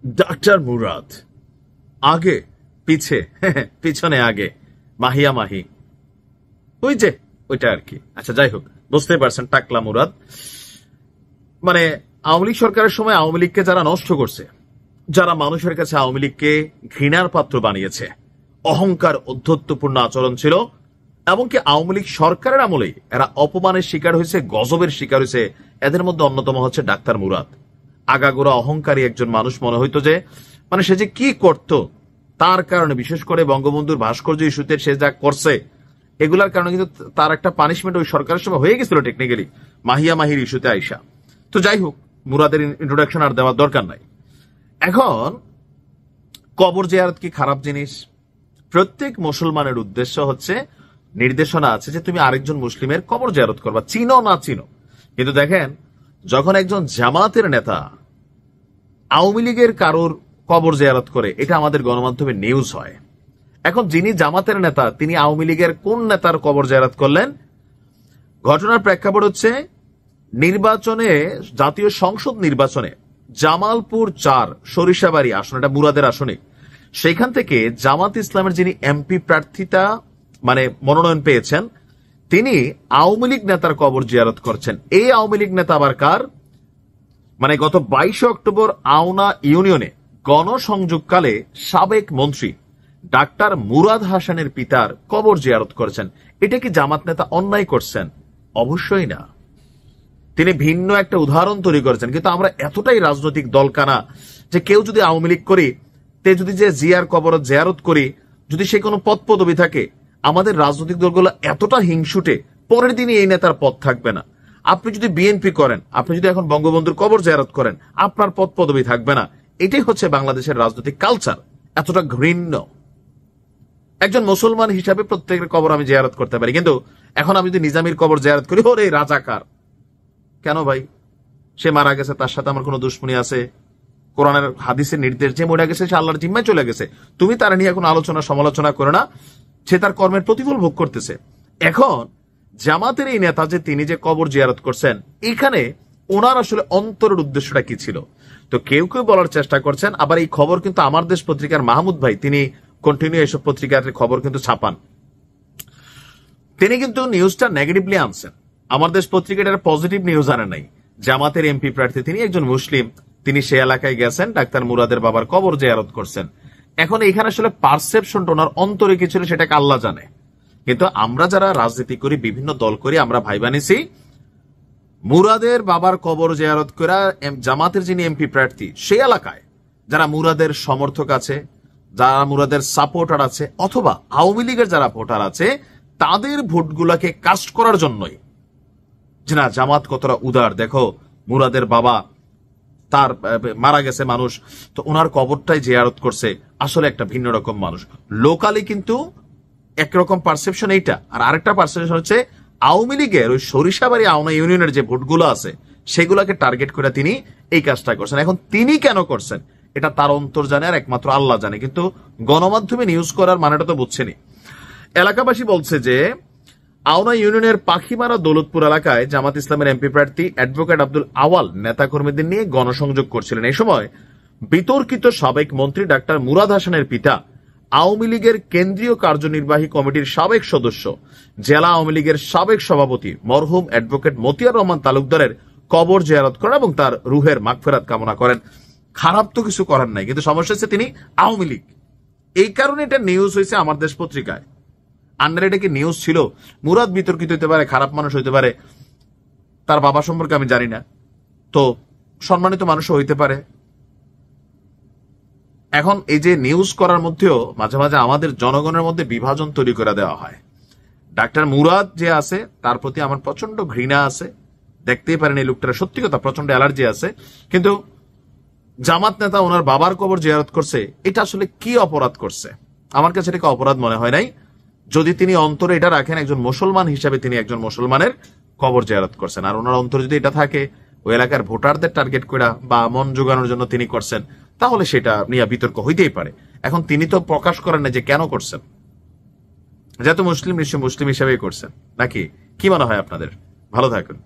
Doctor Murad আগে পিছে পিছনে আগে মাহিয়া মাহি ওই যে ওইটা আর কি। আচ্ছা যাই হোক, বুঝতে পারছেন টাকলা মুরাদ মানে আওয়ামী লীগ সরকারের সময় আওয়ামী লীগকে যারা নষ্ট করছে, যারা মানুষের কাছে আওয়ামী লীগকে ঘৃণার পাত্র বানিয়েছে, অহংকার অধ্যত্বপূর্ণ আচরণ ছিল, এমনকি আওয়ামী লীগ সরকারের আমলেই এরা অপমানের শিকার হয়েছে, গজবের শিকার হয়েছে। এদের মধ্যে অন্যতম হচ্ছে ডাক্তার মুরাদ। আগাগোড়া অহংকারী একজন মানুষ মনে হইতো যে মানে সে যে কি করত, তার কারণে বিশেষ করে বঙ্গবন্ধুর ভাস্কর্য ইস্যুতে সে যা করছে এগুলার কারণে কিন্তু তার একটা পানিশমেন্ট ওই সরকারের সময় হয়ে গেছিল টেকনিক্যালি, মাহিয়া মাহির ইস্যুতে আইসা। তো যাই হোক, মুরাদের ইন্ট্রোডাকশন আর দেওয়ার দরকার নাই। এখন কবর জিয়ারত কি খারাপ জিনিস? প্রত্যেক মুসলমানের উদ্দেশ্য হচ্ছে, নির্দেশনা আছে যে তুমি আরেকজন মুসলিমের কবর জিয়ারত করবা, চিনো না চিনো। কিন্তু দেখেন, যখন একজন জামাতের নেতা আওয়ামী লীগের কারোর কবর জিয়ারত করে, এটা আমাদের গণমাধ্যমে নিউজ হয়। এখন যিনি জামাতের নেতা তিনি আওয়ামী লীগের কোন নেতার কবর জিয়ারত করলেন? ঘটনার প্রেক্ষাপট হচ্ছে নির্বাচনে, জাতীয় সংসদ নির্বাচনে জামালপুর ৪ সরিষাবাড়ি আসন, এটা মুরাদের আসনে, সেখান থেকে জামাত ইসলামের যিনি এমপি প্রার্থিতা মানে মনোনয়ন পেয়েছেন, তিনি আওয়ামী লীগ নেতার কবর জিয়ারত করছেন। এই আওয়ামী লীগ নেতা আবার কার? মানে গত 22 অক্টোবর আওনা ইউনিয়নে গণসংযোগকালে সাবেক মন্ত্রী ডাক্তার মুরাদ হাসানের পিতার কবর জিয়ারত করেছেন। এটা কি জামাত নেতা অন্যায় করছেন? অবশ্যই না। তিনি ভিন্ন একটা উদাহরণ তৈরি করেছেন। কিন্তু আমরা এতটাই রাজনৈতিক দলকানা যে কেউ যদি আওয়ামী লীগ করি, তে যদি যে জিয়ার কবর জিয়ারত করি, যদি সে কোনো পদ পদবি থাকে, আমাদের রাজনৈতিক দলগুলো এতটা হিংসুটে, পরের দিনই এই নেতার পদ থাকবে না। আপনি যদি বিএনপি করেন, আপনি যদি এখন বঙ্গবন্ধুর কবর জিয়ারত করেন, আপনার পদ পদবি থাকবে না। এটাই হচ্ছে বাংলাদেশের রাজনৈতিক কালচার, এতটা ঘৃণ্য। একজন মুসলমান হিসাবে প্রত্যেকের কবর আমি জিয়ারত করতে পারি, কিন্তু এখন আমি যদি নিজামীর কবর জিয়ারত করি, ওরে রাজাকার। কেন ভাই? সে মারা গেছে, তার সাথে আমার কোনো দুশ্মনী আছে? কোরআনের হাদিসের নির্দেশ, যে মরে গেছে সে আল্লাহর জিম্মায় চলে গেছে, তুমি তার নিয়ে কোনো আলোচনা সমালোচনা করো না। সে তার কর্মের প্রতিফল ভোগ করতেছে। এখন জামাতের এই নেতা যে তিনি যে কবর জিয়ারত করছেন, এখানে ওনার আসলে অন্তরের উদ্দেশ্যটা কি ছিল? তো কেউ কেউ বলার চেষ্টা করছেন, আবার এই খবর কিন্তু আমার দেশ পত্রিকার মাহমুদ ভাই, তিনি কন্টিনিউ এসব পত্রিকার খবর কিন্তু ছাপান, তিনি কিন্তু নিউজটা নেগেটিভলি আনছেন। আমার দেশ পত্রিকাটার পজিটিভ নিউজ আনে নাই। জামাতের এমপি প্রার্থী, তিনি একজন মুসলিম, তিনি সে এলাকায় গেছেন, ডাক্তার মুরাদের বাবার কবর জিয়ারত করছেন। এখন এখানে আসলে পারসেপশনটা ওনার অন্তরে কি ছিল সেটাকে আল্লাহ জানে। কিন্তু আমরা যারা রাজনীতি করি, বিভিন্ন দল করি, আমরা ভাই বানিয়েছি মুরাদের বাবার কবর জিয়ারত করা জামাতের যিনি এমপি প্রার্থী, সেই এলাকায় যারা মুরাদের সমর্থক আছে, যারা মুরাদের সাপোর্টার আছে, অথবা আওয়ামী লীগের যারা ভোটার আছে, তাদের ভোটগুলাকে কাস্ট করার জন্যই যে না জামাত কতটা উদার, দেখো মুরাদের বাবা তার মারা গেছে মানুষ, তো ওনার কবরটাই জিয়ারত করছে, আসলে একটা ভিন্ন রকম মানুষ। লোকালি কিন্তু একরকম পারসেপশন এইটা, আর আরেকটা পারসেপশন হচ্ছে আওয়ামী লীগের ওই সরিষাবাড়ি আওনা ইউনিয়নের যে ভোটগুলো আছে সেগুলোকে টার্গেট করে তিনি এই কাজটা করছেন। এখন তিনি কেন করছেন এটা তার অন্তর জানে, আর একমাত্র আল্লাহ জানে। কিন্তু গণমাধ্যমে নিউজ করার মানেটা তো বুঝছেনি। এলাকাবাসী বলছে যে আওনা ইউনিয়নের পাখিমারা দৌলতপুর এলাকায় জামাত ইসলামের এমপি প্রার্থী অ্যাডভোকেট আব্দুল আওয়াল নেতাকর্মীদের নিয়ে গণসংযোগ করছিলেন। এই সময় বিতর্কিত সাবেক মন্ত্রী ডাক্তার মুরাদ হাসানের পিতা, আওয়ামী লীগের কেন্দ্রীয় কার্যনির্বাহী কমিটির সাবেক সদস্য, জেলা আওয়ামী লীগের সাবেক সভাপতি মরহুম অ্যাডভোকেট মতিয়ার রহমান তালুকদারের কবর জিয়ারত করেন এবং তার রুহের মাগফিরাত কামনা করেন। খারাপ তো কিছু করার নাই, কিন্তু সমস্যা হচ্ছে তিনি আওয়ামী লীগ। এই কারণে এটা নিউজ হয়েছে আমার দেশ পত্রিকায়। আন্ডার এটা কি নিউজ ছিল? মুরাদ বিতর্কিত হইতে পারে, খারাপ মানুষ হইতে পারে, তার বাবা সম্পর্কে আমি জানি না, তো সম্মানিত মানুষও হইতে পারে। এখন এই যে নিউজ করার মধ্যেও মাঝে মাঝে আমাদের জনগণের মধ্যে বিভাজন তৈরি করে দেওয়া হয়। ডাক্তার মুরাদ যে আছে তার প্রতি আমার প্রচন্ড ঘৃণা আছে, দেখতেই পারেন এই লোকটার সত্যি কথা প্রচন্ড অ্যালার্জি আছে। কিন্তু জামাত নেতা ওনার বাবার কবর জিয়ারত করছে, এটা আসলে কি অপরাধ করছে? আমার কাছে এটাকে অপরাধ মনে হয় নাই। যদি তিনি অন্তরে এটা রাখেন, একজন মুসলমান হিসাবে তিনি একজন মুসলমানের কবর জিয়ারত করছেন, আর ওনার অন্তরে যদি এটা থাকে ওই এলাকার ভোটারদের টার্গেট করে বা মন জোগানোর জন্য তিনি করছেন, তাহলে সেটা নিয়ে বিতর্ক হইতেই পারে। এখন তিনি তো প্রকাশ করেন না যে কেন করছেন, যেহেতু মুসলিম নিশ্চয় মুসলিম হিসাবেই করছেন নাকি? কি মনে হয় আপনাদের? ভালো থাকুন।